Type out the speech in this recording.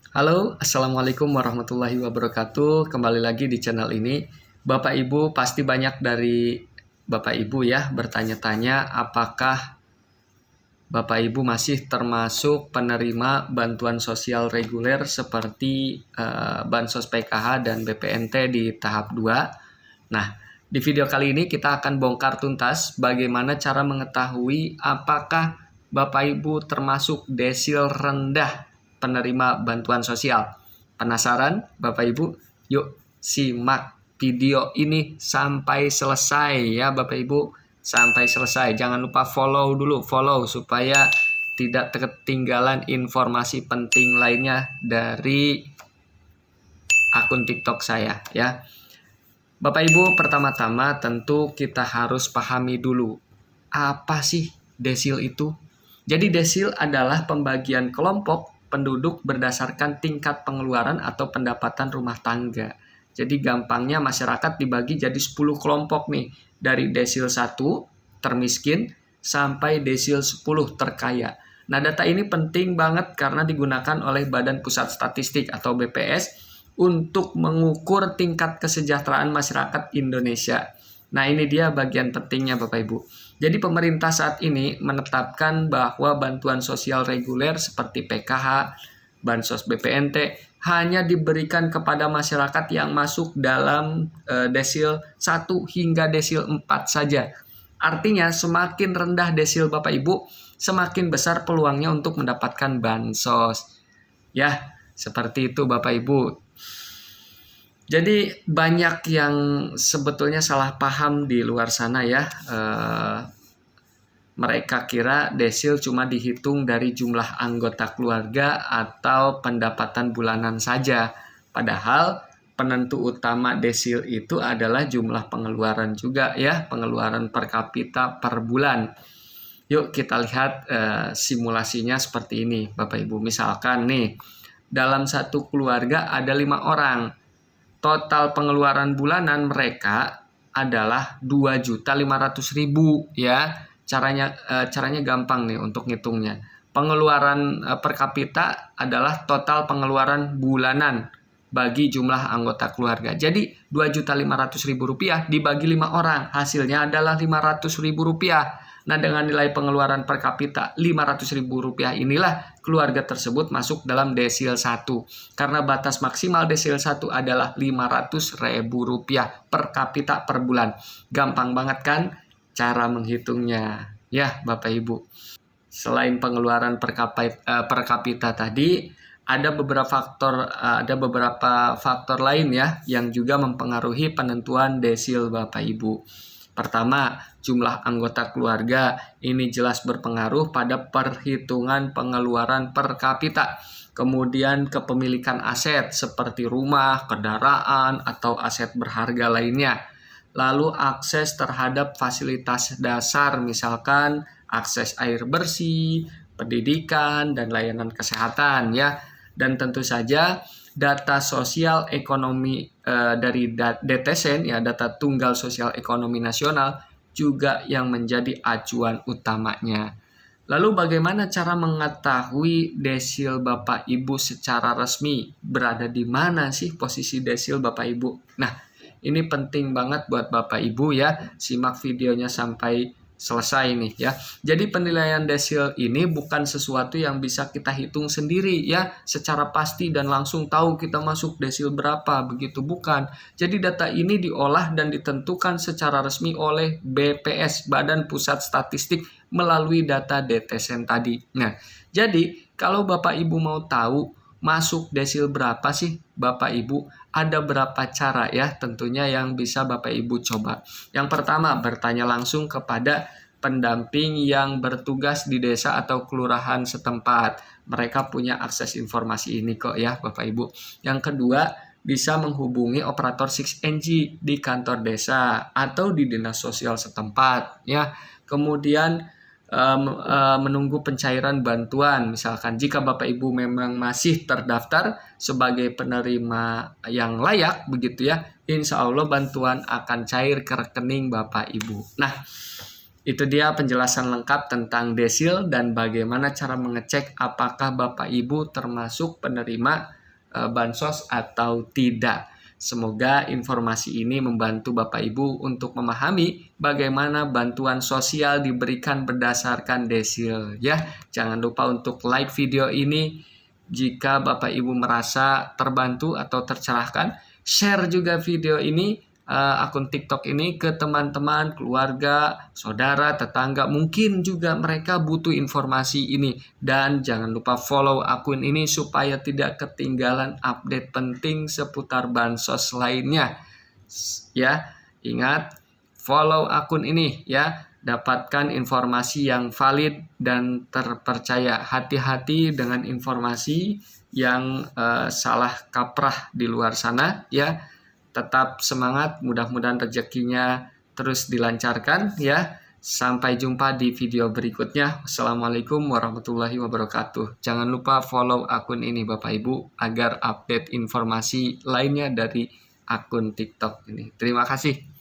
Halo, Assalamualaikum warahmatullahi wabarakatuh. Kembali lagi di channel ini. Bapak Ibu pasti banyak dari Bapak Ibu ya bertanya-tanya apakah Bapak Ibu masih termasuk penerima bantuan sosial reguler seperti Bansos PKH dan BPNT di tahap 2. Nah, di video kali ini kita akan bongkar tuntas bagaimana cara mengetahui apakah Bapak Ibu termasuk desil rendah penerima bantuan sosial. Penasaran Bapak Ibu? Yuk simak video ini sampai selesai ya Bapak Ibu. Sampai selesai. Jangan lupa follow dulu, follow supaya tidak ketinggalan informasi penting lainnya dari akun TikTok saya ya. Bapak Ibu, pertama-tama tentu kita harus pahami dulu apa sih desil itu. Jadi desil adalah pembagian kelompok penduduk berdasarkan tingkat pengeluaran atau pendapatan rumah tangga. Jadi gampangnya masyarakat dibagi jadi 10 kelompok nih. Dari desil 1 termiskin sampai desil 10 terkaya. Nah, data ini penting banget karena digunakan oleh Badan Pusat Statistik atau BPS untuk mengukur tingkat kesejahteraan masyarakat Indonesia. Nah, ini dia bagian pentingnya Bapak Ibu. Jadi pemerintah saat ini menetapkan bahwa bantuan sosial reguler seperti PKH, Bansos BPNT hanya diberikan kepada masyarakat yang masuk dalam desil 1 hingga desil 4 saja. Artinya semakin rendah desil Bapak Ibu, semakin besar peluangnya untuk mendapatkan bansos. Ya, seperti itu Bapak Ibu. Jadi banyak yang sebetulnya salah paham di luar sana ya. Mereka kira desil cuma dihitung dari jumlah anggota keluarga atau pendapatan bulanan saja. Padahal penentu utama desil itu adalah jumlah pengeluaran juga ya, pengeluaran per kapita per bulan. Yuk kita lihat simulasinya seperti ini Bapak Ibu. Misalkan nih, dalam satu keluarga ada 5 orang. Total pengeluaran bulanan mereka adalah 2.500.000 ya. Caranya gampang nih untuk ngitungnya. Pengeluaran per kapita adalah total pengeluaran bulanan bagi jumlah anggota keluarga. Jadi 2.500.000 rupiah dibagi 5 orang, hasilnya adalah 500.000 rupiah. Nah, dengan nilai pengeluaran per kapita 500.000 rupiah inilah keluarga tersebut masuk dalam desil 1. Karena batas maksimal desil 1 adalah 500.000 rupiah per kapita per bulan. Gampang banget kan cara menghitungnya ya Bapak Ibu. Selain pengeluaran per kapita tadi, ada beberapa faktor lain ya yang juga mempengaruhi penentuan desil Bapak Ibu. Pertama, jumlah anggota keluarga ini jelas berpengaruh pada perhitungan pengeluaran per kapita. Kemudian kepemilikan aset seperti rumah, kendaraan, atau aset berharga lainnya. Lalu akses terhadap fasilitas dasar misalkan akses air bersih, pendidikan, dan layanan kesehatan ya. Dan tentu saja data sosial ekonomi dari DTSN ya, data tunggal sosial ekonomi nasional juga yang menjadi acuan utamanya. Lalu bagaimana cara mengetahui desil Bapak Ibu secara resmi? Berada di mana sih posisi desil Bapak Ibu? Nah, ini penting banget buat Bapak Ibu ya. Simak videonya sampai selesai nih ya. Jadi penilaian desil ini bukan sesuatu yang bisa kita hitung sendiri ya secara pasti dan langsung tahu kita masuk desil berapa, begitu bukan. Jadi data ini diolah dan ditentukan secara resmi oleh BPS, Badan Pusat Statistik, melalui data DTSN tadi. Nah, jadi kalau Bapak Ibu mau tahu masuk desil berapa sih Bapak Ibu, ada berapa cara ya tentunya yang bisa Bapak Ibu coba. Yang pertama, bertanya langsung kepada pendamping yang bertugas di desa atau kelurahan setempat. Mereka punya akses informasi ini kok ya Bapak Ibu. Yang kedua, bisa menghubungi operator 6NG di kantor desa atau di dinas sosial setempat ya. Kemudian menunggu pencairan bantuan. Misalkan jika Bapak Ibu memang masih terdaftar sebagai penerima yang layak begitu ya, insya Allah bantuan akan cair ke rekening Bapak Ibu. Nah, itu dia penjelasan lengkap tentang desil dan bagaimana cara mengecek apakah Bapak Ibu termasuk penerima bansos atau tidak. Semoga informasi ini membantu Bapak Ibu untuk memahami bagaimana bantuan sosial diberikan berdasarkan desil ya. Jangan lupa untuk like video ini jika Bapak Ibu merasa terbantu atau tercerahkan. Share juga video ini, akun TikTok ini ke teman-teman, keluarga, saudara, tetangga. Mungkin juga mereka butuh informasi ini. Dan jangan lupa follow akun ini supaya tidak ketinggalan update penting seputar bansos lainnya. Ya, ingat follow akun ini ya. Dapatkan informasi yang valid dan terpercaya. Hati-hati dengan informasi yang salah kaprah di luar sana ya. Tetap semangat, mudah-mudahan rezekinya terus dilancarkan ya. Sampai jumpa di video berikutnya. Assalamualaikum warahmatullahi wabarakatuh. Jangan lupa follow akun ini Bapak Ibu agar update informasi lainnya dari akun TikTok ini. Terima kasih.